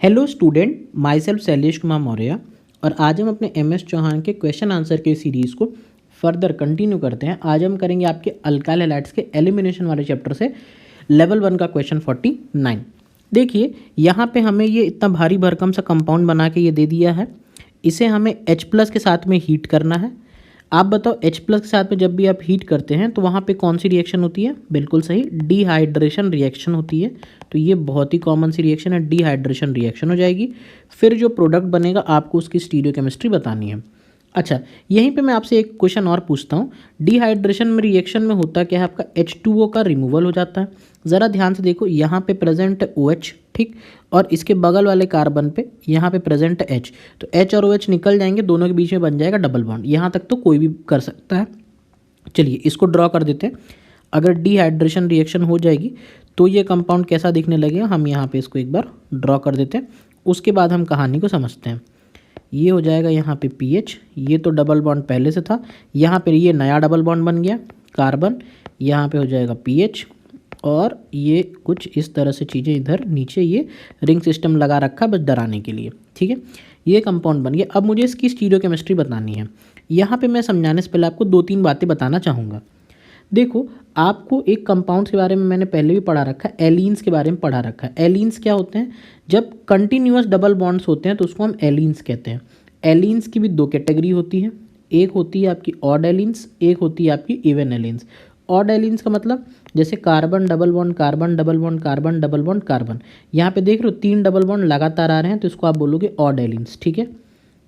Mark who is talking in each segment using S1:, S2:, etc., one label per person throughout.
S1: Hello student, my self Shailesh Kumar Maurya. और आज हम अपने एम एस चौहान के क्वेश्चन आंसर के सीरीज़ को फर्दर कंटिन्यू करते हैं। आज हम करेंगे आपके अल्काइल हैलाइड्स के एलिमिनेशन वाले चैप्टर से लेवल 1 का क्वेश्चन 49। देखिए यहाँ पे हमें ये इतना भारी भरकम सा कंपाउंड बना के ये दे दिया है। इसे हमें H+ के साथ में हीट करना है। आप बताओ H+ के साथ में जब भी आप हीट करते हैं तो वहाँ पे कौन सी रिएक्शन होती है? बिल्कुल सही, डिहाइड्रेशन रिएक्शन होती है। तो ये बहुत ही कॉमन सी रिएक्शन है, डिहाइड्रेशन रिएक्शन हो जाएगी। फिर जो प्रोडक्ट बनेगा आपको उसकी स्टीरियोकेमिस्ट्री बतानी है। अच्छा, यहीं पे मैं आपसे एक क्वेश्चन और पूछता हूँ। डिहाइड्रेशन में रिएक्शन में होता क्या है? आपका H2O का रिमूवल हो जाता है। ज़रा ध्यान से देखो, यहाँ पे प्रेजेंट है OH, ठीक, और इसके बगल वाले कार्बन पे यहाँ पे प्रेजेंट है H। तो H और OH निकल जाएंगे, दोनों के बीच में बन जाएगा डबल बॉन्ड। यहाँ तक तो कोई भी कर सकता है। चलिए इसको ड्रॉ कर देते हैं। अगर डिहाइड्रेशन रिएक्शन हो जाएगी तो ये कंपाउंड कैसा दिखने लगेगा, हम यहाँ पे इसको एक बार ड्रॉ कर देते हैं। उसके बाद हम कहानी को समझते हैं। ये हो जाएगा यहाँ पे PH, ये तो डबल बॉन्ड पहले से था, यहाँ पे ये नया डबल बॉन्ड बन गया कार्बन, यहाँ पे हो जाएगा PH, और ये कुछ इस तरह से चीज़ें इधर नीचे ये रिंग सिस्टम लगा रखा बस डराने के लिए, ठीक है। ये कंपाउंड बन गया। अब मुझे इसकी स्टीरियोकेमिस्ट्री बतानी है। यहाँ पे मैं समझाने से पहले आपको 2-3 बातें बताना चाहूँगा। देखो, आपको एक कंपाउंड्स के बारे में मैंने पहले भी पढ़ा रखा है, एलीन्स के बारे में पढ़ा रखा है। एलीन्स क्या होते हैं? जब कंटिन्यूअस डबल बॉन्ड्स होते हैं तो उसको हम एलीन्स कहते हैं। एलीन्स की भी 2 कैटेगरी होती है, एक होती है आपकी ऑड एलीन्स, एक होती है आपकी इवन एलीन्स। ऑड एलीन्स का मतलब जैसे carbon double bond carbon double bond carbon double bond carbon, यहाँ पे देख रहे हो 3 डबल बॉन्ड लगातार आ रहे हैं तो इसको आप बोलोगे ऑड एलीन्स, ठीक है।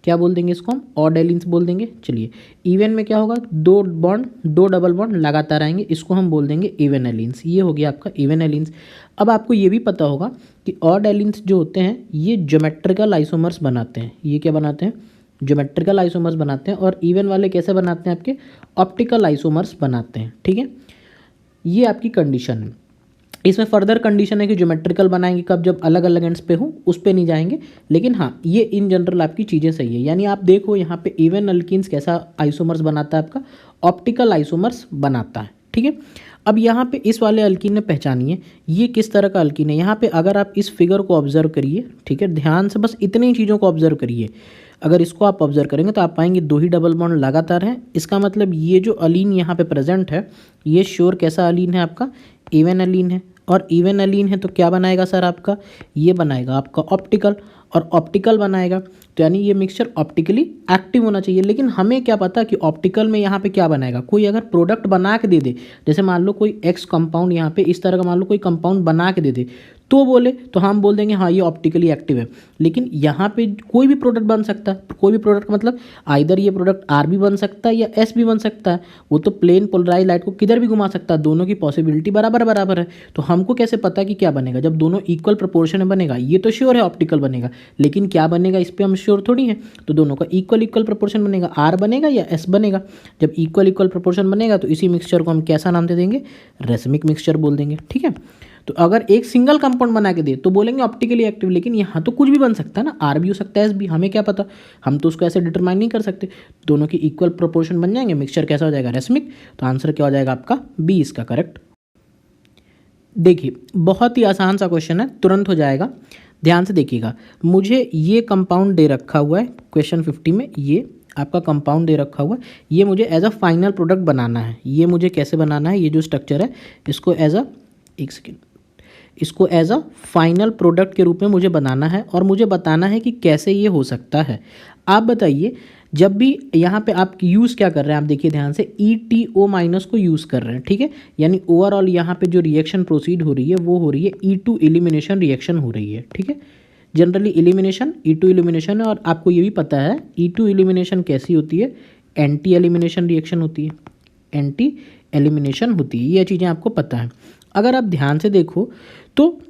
S1: क्या बोल देंगे इसको? हम ऑड एलीन्स बोल देंगे। चलिए, इवन में क्या होगा? 2 डबल बॉन्ड लगातार आएंगे, इसको हम बोल देंगे इवन एलीन्स। ये हो गया आपका इवन एलीन्स। अब आपको ये भी पता होगा कि ऑड एलीन्स जो होते हैं ये ज्योमेट्रिकल आइसोमर्स बनाते हैं। ये क्या बनाते हैं? ज्योमेट्रिकल आइसोमर्स बनाते हैं। और इवन वाले कैसे बनाते हैं? आपके ऑप्टिकल आइसोमर्स बनाते हैं, ठीक है। ये आपकी कंडीशन है। इसमें फर्दर कंडीशन है कि ज्योमेट्रिकल बनाएंगे कब? जब अलग अलग एंड्स पे हो, उस पे नहीं जाएंगे। लेकिन हाँ, ये इन जनरल आपकी चीज़ें सही है। यानी आप देखो यहाँ पे इवन अल्कीन्स कैसा आइसोमर्स बनाता है? आपका ऑप्टिकल आइसोमर्स बनाता है, ठीक है। अब यहाँ पे इस वाले अल्कीन ने पहचानिए ये किस तरह का अल्कीन है। यहाँ पे अगर आप इस फिगर को ऑब्जर्व करिए, ठीक है, ध्यान से बस इतनी ही चीज़ों को ऑब्जर्व करिए। अगर इसको आप ऑब्जर्व करेंगे तो आप पाएंगे 2 ही डबल बॉन्ड लगातार हैं। इसका मतलब ये जो अलीन यहाँ पे प्रेजेंट है ये श्योर कैसा अलीन है? आपका इवन अलीन है। और इवन अलीन है तो क्या बनाएगा सर? आपका ये बनाएगा आपका ऑप्टिकल, और ऑप्टिकल बनाएगा तो यानी ये मिक्सचर ऑप्टिकली एक्टिव होना चाहिए। लेकिन हमें क्या पता कि ऑप्टिकल में यहाँ पे क्या बनाएगा? कोई अगर प्रोडक्ट बना के दे दे, जैसे मान लो कोई एक्स कंपाउंड यहाँ पे इस तरह का मान लो कोई कंपाउंड बना के दे दे, तो बोले तो हम बोल देंगे हाँ ये ऑप्टिकली एक्टिव है। लेकिन यहाँ पे कोई भी प्रोडक्ट बन सकता है। कोई भी प्रोडक्ट का मतलब आइदर ये प्रोडक्ट R भी बन सकता है या S भी बन सकता है। वो तो प्लेन पोलराइज लाइट को किधर भी घुमा सकता है, दोनों की पॉसिबिलिटी बराबर बराबर है। तो हमको कैसे पता कि क्या बनेगा? जब दोनों इक्वल प्रोपोर्शन में बनेगा ये तो श्योर है ऑप्टिकल बनेगा, लेकिन क्या बनेगा इस पर हम श्योर थोड़ी है। तो दोनों का इक्वल प्रोपोर्शन बनेगा, R बनेगा या S बनेगा। जब इक्वल प्रोपोर्शन बनेगा तो इसी मिक्सचर को हम कैसा नाम दे देंगे? रेसमिक मिक्सचर बोल देंगे, ठीक है। तो अगर एक सिंगल कंपाउंड बना के दे तो बोलेंगे ऑप्टिकली एक्टिव। लेकिन यहाँ तो कुछ भी बन सकता है ना, R भी हो सकता है, S भी, हमें क्या पता? हम तो उसको ऐसे डिटरमाइन नहीं कर सकते। दोनों की इक्वल प्रोपोर्शन बन जाएंगे, मिक्सचर कैसा हो जाएगा? रेसमिक। तो आंसर क्या हो जाएगा आपका? B इसका करेक्ट। देखिए बहुत ही आसान सा क्वेश्चन है, तुरंत हो जाएगा। ध्यान से देखिएगा, मुझे ये कंपाउंड दे रखा हुआ है क्वेश्चन 50 में। ये आपका कंपाउंड दे रखा हुआ है, ये मुझे एज अ फाइनल प्रोडक्ट बनाना है। ये मुझे कैसे बनाना है? ये जो स्ट्रक्चर है इसको एज अ, एक सेकेंड, इसको एज अ फाइनल प्रोडक्ट के रूप में मुझे बनाना है और मुझे बताना है कि कैसे ये हो सकता है। आप बताइए, जब भी यहाँ पे आप यूज़ क्या कर रहे हैं? आप देखिए ध्यान से, ETO- को यूज़ कर रहे हैं, ठीक है। यानी ओवरऑल यहाँ पे जो रिएक्शन प्रोसीड हो रही है वो हो रही है E2 एलिमिनेशन रिएक्शन हो रही है, ठीक है। जनरली एलिमिनेशन E2 एलिमिनेशन है। और आपको ये भी पता है E2 एलिमिनेशन कैसी होती है? एंटी एलिमिनेशन रिएक्शन होती है, एंटी एलिमिनेशन होती है। ये चीज़ें आपको पता है। अगर आप ध्यान से देखो तो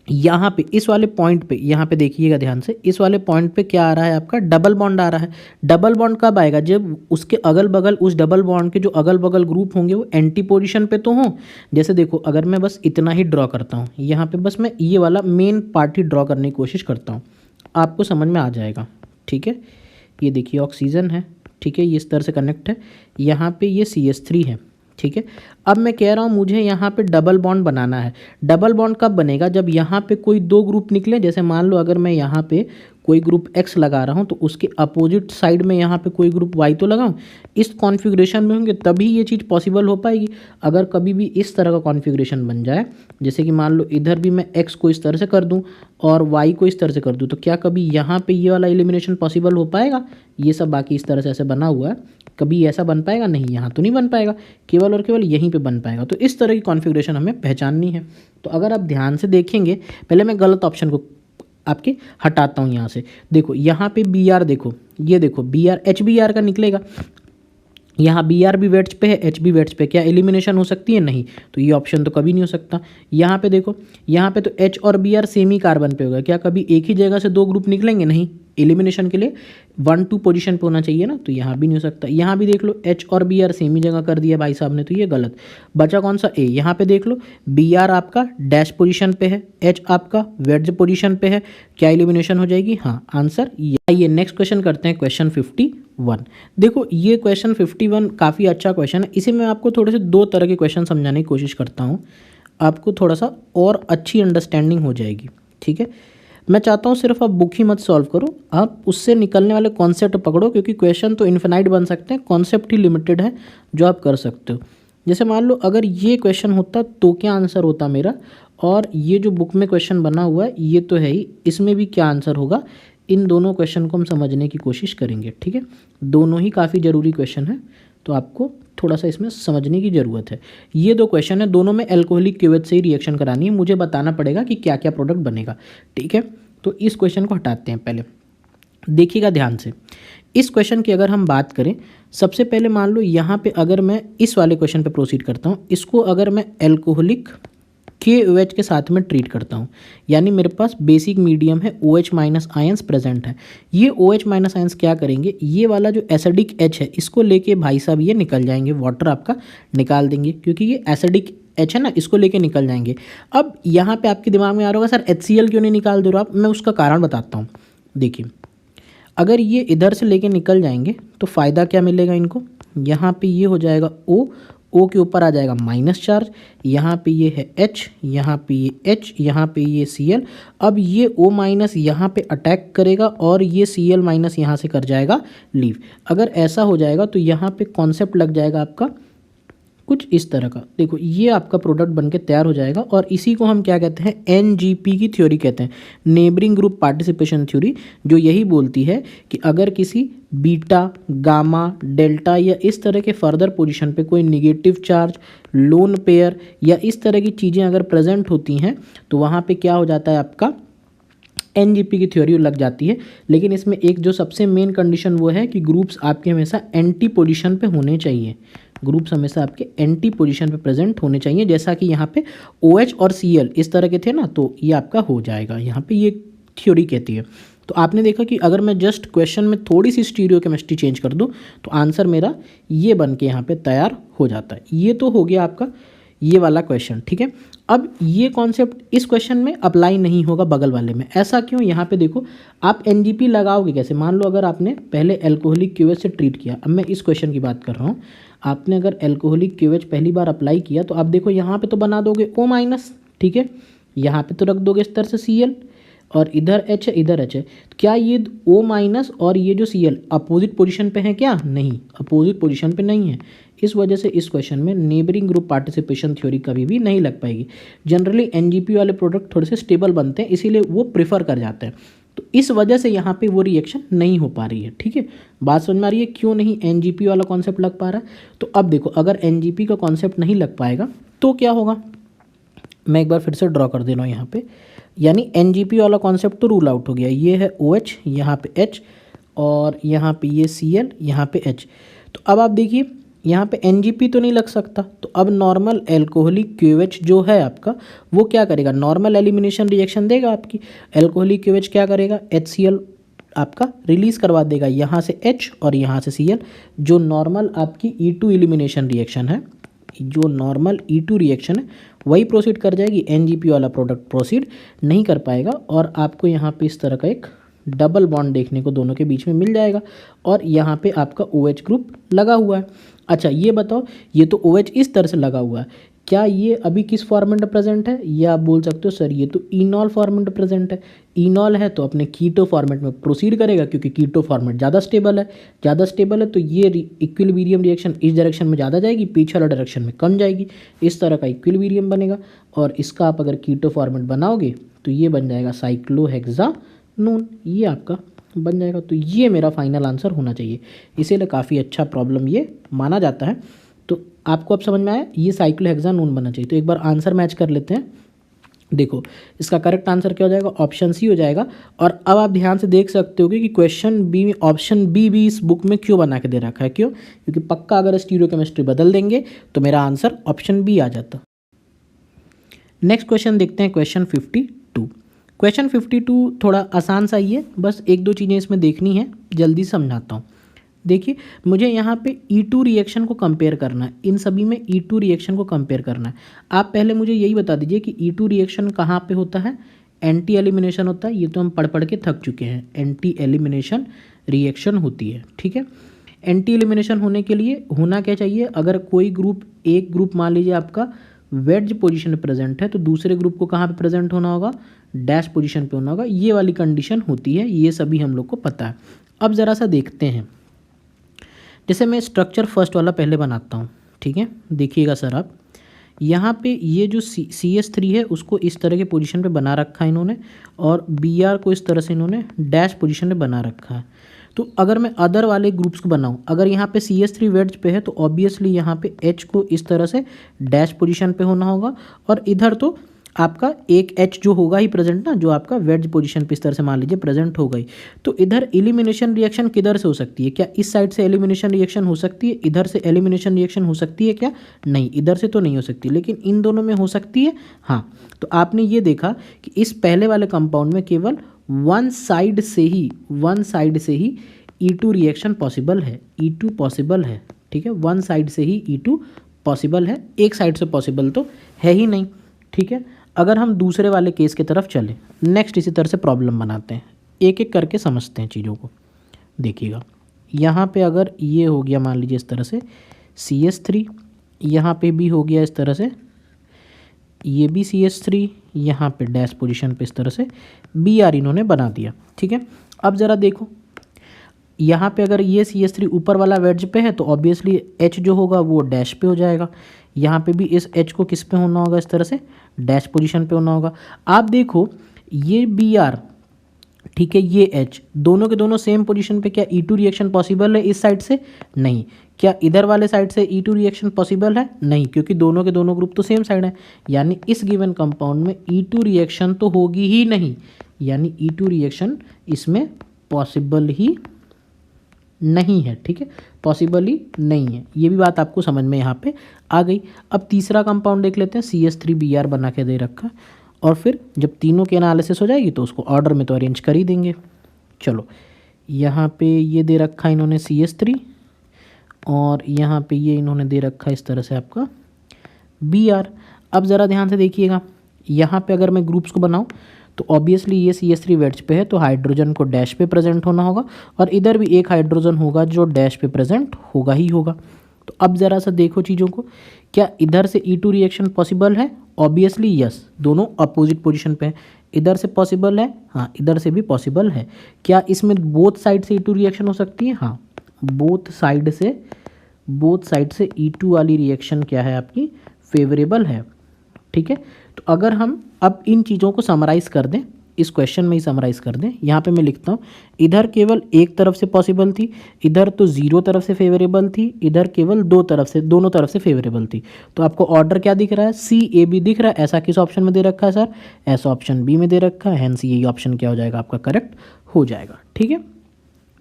S1: यहाँ पे इस वाले पॉइंट पे, यहाँ पे देखिएगा ध्यान से, इस वाले पॉइंट पे क्या आ रहा है? आपका डबल बॉन्ड आ रहा है। डबल बॉन्ड कब आएगा? जब उसके अगल बगल, उस डबल बॉन्ड के जो अगल बगल ग्रुप होंगे वो एंटी पोजीशन पे तो हों। जैसे देखो, अगर मैं बस इतना ही ड्रॉ करता हूँ, यहाँ पे बस मैं ये वाला मेन पार्ट ही ड्रॉ करने की कोशिश करता हूँ, आपको समझ में आ जाएगा, ठीक है। ये देखिए ऑक्सीजन है, ठीक है, ये इस तरह से कनेक्ट है। यहाँ पे ये CH3 है, ठीक है। अब मैं कह रहा हूँ मुझे यहाँ पे डबल बॉन्ड बनाना है। डबल बॉन्ड कब बनेगा? जब यहाँ पे कोई दो ग्रुप निकले। जैसे मान लो अगर मैं यहाँ पे कोई ग्रुप X लगा रहा हूँ तो उसके अपोजिट साइड में यहाँ पे कोई ग्रुप Y तो लगाऊँ, इस कॉन्फ़िगरेशन में होंगे तभी ये चीज़ पॉसिबल हो पाएगी। अगर कभी भी इस तरह का कॉन्फ़िगरेशन बन जाए, जैसे कि मान लो इधर भी मैं X को इस तरह से कर दूँ और Y को इस तरह से कर दूँ, तो क्या कभी यहाँ पे ये वाला एलिमिनेशन पॉसिबल हो पाएगा? ये सब बाकी इस तरह से ऐसे बना हुआ है, कभी ऐसा बन पाएगा? नहीं, यहाँ तो नहीं बन पाएगा, केवल और केवल यहीं पे बन पाएगा। तो इस तरह की कॉन्फ़िगरेशन हमें पहचाननी है। तो अगर आप ध्यान से देखेंगे, पहले मैं गलत ऑप्शन को आपके हटाता हूँ यहाँ से। देखो यहाँ पे बी आर, देखो ये देखो B R H B R का निकलेगा। यहाँ बी आर भी वेट्स पे है, एच भी वेट्स पे, क्या एलिमिनेशन हो सकती है? नहीं, तो ये ऑप्शन तो कभी नहीं हो सकता। यहाँ पे देखो, यहाँ पे तो एच और बी आर सेम ही कार्बन पे होगा, क्या कभी एक ही जगह से दो ग्रुप निकलेंगे? नहीं, एलिमिनेशन के लिए 1-2 पोजीशन पे होना चाहिए ना, तो यहाँ भी नहीं हो सकता। यहाँ भी देख लो एच और बी आर सेम ही जगह कर दिया भाई साहब ने, तो ये गलत। बचा कौन सा? ए। यहाँ पे देख लो बी आर आपका डैश पोजीशन पे है, एच आपका वेड्ज पोजीशन पे है, क्या एलिमिनेशन हो जाएगी? हाँ, आंसर ये। आइए नेक्स्ट क्वेश्चन करते हैं, क्वेश्चन 51। देखो ये क्वेश्चन 51 काफ़ी अच्छा क्वेश्चन है। इसे मैं आपको थोड़े से दो तरह के क्वेश्चन समझाने की कोशिश करता हूँ, आपको थोड़ा सा और अच्छी अंडरस्टैंडिंग हो जाएगी। ठीक है, मैं चाहता हूँ सिर्फ आप बुक ही मत सॉल्व करो, आप उससे निकलने वाले कॉन्सेप्ट पकड़ो, क्योंकि क्वेश्चन तो इन्फिनाइट बन सकते हैं, कॉन्सेप्ट ही लिमिटेड है जो आप कर सकते हो। जैसे मान लो अगर ये क्वेश्चन होता तो क्या आंसर होता मेरा, और ये जो बुक में क्वेश्चन बना हुआ है ये तो है ही, इसमें भी क्या आंसर होगा, इन दोनों क्वेश्चन को हम समझने की कोशिश करेंगे। ठीक है, दोनों ही काफ़ी ज़रूरी क्वेश्चन है, तो आपको थोड़ा सा इसमें समझने की ज़रूरत है। ये दो क्वेश्चन है, दोनों में एल्कोहलिक क्यूवेज से ही रिएक्शन करानी है, मुझे बताना पड़ेगा कि क्या क्या प्रोडक्ट बनेगा। ठीक है, तो इस क्वेश्चन को हटाते हैं। पहले देखिएगा ध्यान से, इस क्वेश्चन की अगर हम बात करें, सबसे पहले मान लो यहाँ पे अगर मैं इस वाले क्वेश्चन पे प्रोसीड करता हूँ, इसको अगर मैं एल्कोहलिक KOH के साथ में ट्रीट करता हूँ, यानी मेरे पास बेसिक मीडियम है, OH माइनस आयंस प्रेजेंट है। ये OH माइनस आयंस क्या करेंगे, ये वाला जो एसिडिक H है इसको लेके भाई साहब ये निकल जाएंगे, वाटर आपका निकाल देंगे, क्योंकि ये एसिडिक H है ना, इसको लेके निकल जाएंगे। अब यहाँ पे आपके दिमाग में आ रहा होगा सर HCl क्यों नहीं निकाल दे रहे हो आप, मैं उसका कारण बताता हूँ। देखिए अगर ये इधर से लेके निकल जाएंगे तो फ़ायदा क्या मिलेगा इनको, यहाँ पे ये हो जाएगा O के ऊपर आ जाएगा माइनस चार्ज, यहाँ पे ये है H, यहाँ पे ये H, यहाँ पे ये Cl। अब ये O माइनस यहाँ पे अटैक करेगा और ये Cl माइनस यहाँ से कर जाएगा लीव। अगर ऐसा हो जाएगा तो यहाँ पे कॉन्सेप्ट लग जाएगा आपका कुछ इस तरह का। देखो ये आपका प्रोडक्ट बनके तैयार हो जाएगा, और इसी को हम क्या कहते हैं, NGP की थ्योरी कहते हैं, नेबरिंग ग्रुप पार्टिसिपेशन थ्योरी, जो यही बोलती है कि अगर किसी बीटा, गामा, डेल्टा या इस तरह के फर्दर पोजीशन पे कोई निगेटिव चार्ज, लोन पेयर या इस तरह की चीज़ें अगर प्रेजेंट होती हैं तो वहाँ पे क्या हो जाता है, आपका NGP की थ्योरी लग जाती है। लेकिन इसमें एक जो सबसे मेन कंडीशन वो है कि ग्रुप्स आपके हमेशा एंटी पोजीशन पे होने चाहिए, ग्रुप्स हमेशा आपके एंटी पोजीशन पे प्रेजेंट होने चाहिए। जैसा कि यहाँ पे OH और Cl इस तरह के थे ना, तो ये आपका हो जाएगा, यहाँ पे ये थ्योरी कहती है। तो आपने देखा कि अगर मैं जस्ट क्वेश्चन में थोड़ी सी स्टीरियोकेमिस्ट्री चेंज कर दूँ तो आंसर मेरा ये बन के यहाँ पे तैयार हो जाता है। ये तो हो गया आपका ये वाला क्वेश्चन। ठीक है, अब ये कॉन्सेप्ट इस क्वेश्चन में अप्लाई नहीं होगा बगल वाले में। ऐसा क्यों, यहाँ पे देखो आप NGP लगाओगे कैसे। मान लो अगर आपने पहले एल्कोहलिक क्यूएच से ट्रीट किया, अब मैं इस क्वेश्चन की बात कर रहा हूँ, आपने अगर एल्कोहलिक क्यूएच पहली बार अप्लाई किया तो आप देखो यहाँ पे तो बना दोगे O माइनस, ठीक है, यहाँ पे तो रख दोगे इस तरह से Cl, और इधर H है इधर H है, तो क्या ये O माइनस और ये जो Cl अपोजिट पोजीशन पे है क्या, नहीं, अपोजिट पोजीशन पे नहीं है। इस वजह से इस क्वेश्चन में नेबरिंग ग्रुप पार्टिसिपेशन थ्योरी कभी भी नहीं लग पाएगी। जनरली NGP वाले प्रोडक्ट थोड़े से स्टेबल बनते हैं, इसीलिए वो प्रेफर कर जाते हैं, तो इस वजह से यहाँ पे वो रिएक्शन नहीं हो पा रही है। ठीक है, बात समझ में आ रही है क्यों नहीं NGP वाला कॉन्सेप्ट लग पा रहा है। तो अब देखो अगर NGP का कॉन्सेप्ट नहीं लग पाएगा तो क्या होगा, मैं एक बार फिर से ड्रॉ कर दे रहा हूँ यहाँ पे, यानी NGP वाला कॉन्सेप्ट तो रूल आउट हो गया। ये है OH, यहाँ पे H, और यहाँ पे ये Cl, यहाँ पे H। तो अब आप देखिए यहाँ पे NGP तो नहीं लग सकता, तो अब नॉर्मल एल्कोहलिक क्यूएच जो है आपका वो क्या करेगा, नॉर्मल एलिमिनेशन रिएक्शन देगा। आपकी एल्कोहलिक क्यूएच क्या करेगा, HCl आपका रिलीज करवा देगा यहाँ से H और यहाँ से Cl। जो नॉर्मल आपकी E2 एलिमिनेशन रिएक्शन है, जो नॉर्मल E2 रिएक्शन है वही प्रोसीड कर जाएगी, NGP वाला प्रोडक्ट प्रोसीड नहीं कर पाएगा, और आपको यहाँ पे इस तरह का एक डबल बॉन्ड देखने को दोनों के बीच में मिल जाएगा, और यहाँ पे आपका OH ग्रुप लगा हुआ है। अच्छा ये बताओ, ये तो OH इस तरह से लगा हुआ है, क्या ये अभी किस फॉर्मेट में प्रेजेंट है? ये आप बोल सकते हो सर ये तो इनॉल फॉर्मेट में प्रेजेंट है। इनॉल है तो अपने कीटो फॉर्मेट में प्रोसीड करेगा, क्योंकि कीटो फॉर्मेट ज़्यादा स्टेबल है। ज़्यादा स्टेबल है तो ये इक्विलिब्रियम रिएक्शन इस डायरेक्शन में ज़्यादा जाएगी, पीछे वाला डायरेक्शन में कम जाएगी। इस तरह का इक्विलिब्रियम बनेगा, और इसका आप अगर कीटो फॉर्मेट बनाओगे तो ये बन जाएगा साइक्लोहेक्सानोन, ये आपका बन जाएगा। तो ये मेरा फाइनल आंसर होना चाहिए, इसीलिए काफ़ी अच्छा प्रॉब्लम ये माना जाता है। तो आपको अब समझ में आया, ये साइक्लोहेक्सानोन बनना चाहिए। तो एक बार आंसर मैच कर लेते हैं। देखो इसका करेक्ट आंसर क्या हो जाएगा, ऑप्शन सी हो जाएगा। और अब आप ध्यान से देख सकते हो कि क्वेश्चन बी में ऑप्शन बी भी इस बुक में क्यों बना के दे रखा है, क्यों? क्योंकि पक्का अगर स्टीरियोकेमिस्ट्री बदल देंगे तो मेरा आंसर ऑप्शन बी आ जाता। नेक्स्ट क्वेश्चन देखते हैं, क्वेश्चन 52। क्वेश्चन 52 थोड़ा आसान सा ही है, बस एक दो चीज़ें इसमें देखनी है, जल्दी समझाता हूँ। देखिए मुझे यहाँ पे E2 रिएक्शन को कंपेयर करना है, इन सभी में E2 रिएक्शन को कंपेयर करना है। आप पहले मुझे यही बता दीजिए कि E2 रिएक्शन कहाँ पे होता है? एंटी एलिमिनेशन होता है, ये तो हम पढ़ पढ़ के थक चुके हैं। एंटी एलिमिनेशन रिएक्शन होती है, ठीक है। एंटी एलिमिनेशन होने के लिए होना क्या चाहिए? अगर कोई ग्रुप, एक ग्रुप मान लीजिए आपका वेड्ज पोजीशन में प्रेजेंट है, तो दूसरे ग्रुप को कहाँ पे प्रेजेंट होना होगा? डैश पोजीशन पे होना होगा। ये वाली कंडीशन होती है, ये सभी हम लोग को पता है। अब ज़रा सा देखते हैं, जैसे मैं स्ट्रक्चर फर्स्ट वाला पहले बनाता हूँ, ठीक है। देखिएगा सर आप, यहाँ पे ये जो CH3 है उसको इस तरह के पोजीशन पे बना रखा है इन्होंने, और Br को इस तरह से इन्होंने डैश पोजीशन में बना रखा है। तो अगर मैं अदर वाले ग्रुप्स को बनाऊँ, अगर यहाँ पे CH3 वेड्ज पे है तो ऑब्वियसली यहाँ पे H को इस तरह से डैश पोजीशन पे होना होगा, और इधर तो आपका एक H जो होगा ही प्रेजेंट ना, जो आपका वेड्ज पोजीशन पे इस तरह से मान लीजिए प्रेजेंट हो गई। तो इधर एलिमिनेशन रिएक्शन किधर से हो सकती है? क्या इस साइड से एलिमिनेशन रिएक्शन हो सकती है? इधर से एलिमिनेशन रिएक्शन हो सकती है क्या? नहीं, इधर से तो नहीं हो सकती, लेकिन इन दोनों में हो सकती है। हाँ, तो आपने ये देखा कि इस पहले वाले कंपाउंड में केवल वन साइड से ही E2 रिएक्शन पॉसिबल है, E2 पॉसिबल है, ठीक है। वन साइड से ही E2 पॉसिबल है, एक साइड से पॉसिबल तो है ही नहीं, ठीक है। अगर हम दूसरे वाले केस की तरफ चलें, नेक्स्ट इसी तरह से प्रॉब्लम बनाते हैं, एक एक करके समझते हैं चीज़ों को। देखिएगा यहाँ पे अगर ये हो गया मान लीजिए इस तरह से CH3, यहाँ पे भी हो गया इस तरह से, ये भी CH3, यहाँ पे डैश पोजीशन पे इस तरह से Br इन्होंने बना दिया, ठीक है। अब ज़रा देखो यहाँ पे अगर ये CH3 ऊपर वाला वेड्ज पे है तो ऑब्वियसली H जो होगा वो डैश पे हो जाएगा। यहाँ पे भी इस H को किस पे होना होगा? इस तरह से डैश पोजीशन पे होना होगा। आप देखो ये Br, ठीक है, ये H, दोनों के दोनों सेम पोजीशन पे। क्या E2 रिएक्शन पॉसिबल है इस साइड से? नहीं। क्या इधर वाले साइड से E2 रिएक्शन पॉसिबल है? नहीं, क्योंकि दोनों के दोनों ग्रुप तो सेम साइड है। यानी इस गिवन कंपाउंड में E2 रिएक्शन तो होगी ही नहीं, यानी E2 रिएक्शन इसमें पॉसिबल ही नहीं है, ठीक है, पॉसिबल ही नहीं है। ये भी बात आपको समझ में यहाँ पे आ गई। अब तीसरा कंपाउंड देख लेते हैं, CH3Br बना के दे रखा, और फिर जब तीनों की एनालिसिस हो जाएगी तो उसको ऑर्डर में तो अरेंज कर ही देंगे। चलो यहाँ पे ये दे रखा इन्होंने CH3, और यहाँ पे ये इन्होंने दे रखा इस तरह से आपका Br। अब ज़रा ध्यान से देखिएगा, यहाँ पे अगर मैं ग्रुप्स को बनाऊँ तो ऑब्वियसली ये CH3 वेड्ज पे है तो हाइड्रोजन को डैश पे प्रेजेंट होना होगा, और इधर भी एक हाइड्रोजन होगा जो डैश पे प्रेजेंट होगा ही होगा। तो अब ज़रा सा देखो चीज़ों को, क्या इधर से E2 रिएक्शन पॉसिबल है? ऑब्वियसली यस, दोनों अपोजिट पोजीशन पे हैं। इधर से पॉसिबल है? हाँ, इधर से भी पॉसिबल है। क्या इसमें बोथ साइड से E2 रिएक्शन हो सकती है? हाँ, बोथ साइड से E2 वाली रिएक्शन क्या है आपकी? फेवरेबल है, ठीक है। तो अगर हम अब इन चीज़ों को समराइज़ कर दें, इस क्वेश्चन में ही समराइज़ कर दें, यहाँ पे मैं लिखता हूँ, इधर केवल एक तरफ से पॉसिबल थी, इधर तो 0 तरफ से फेवरेबल थी, इधर केवल दोनों तरफ से फेवरेबल थी। तो आपको ऑर्डर क्या दिख रहा है? CAB दिख रहा है। ऐसा किस ऑप्शन में दे रखा है सर? ऐसा ऑप्शन बी में दे रखा है, हैंस यही ऑप्शन क्या हो जाएगा आपका? करेक्ट हो जाएगा, ठीक है।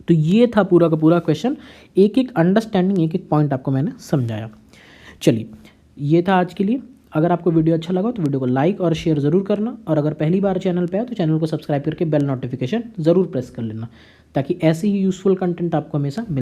S1: तो ये था पूरा का पूरा क्वेश्चन, एक एक अंडरस्टैंडिंग, एक एक पॉइंट आपको मैंने समझाया। चलिए ये था आज के लिए। अगर आपको वीडियो अच्छा लगा तो वीडियो को लाइक और शेयर ज़रूर करना, और अगर पहली बार चैनल पे आए तो चैनल को सब्सक्राइब करके बेल नोटिफिकेशन ज़रूर प्रेस कर लेना, ताकि ऐसे ही यूज़फुल कंटेंट आपको हमेशा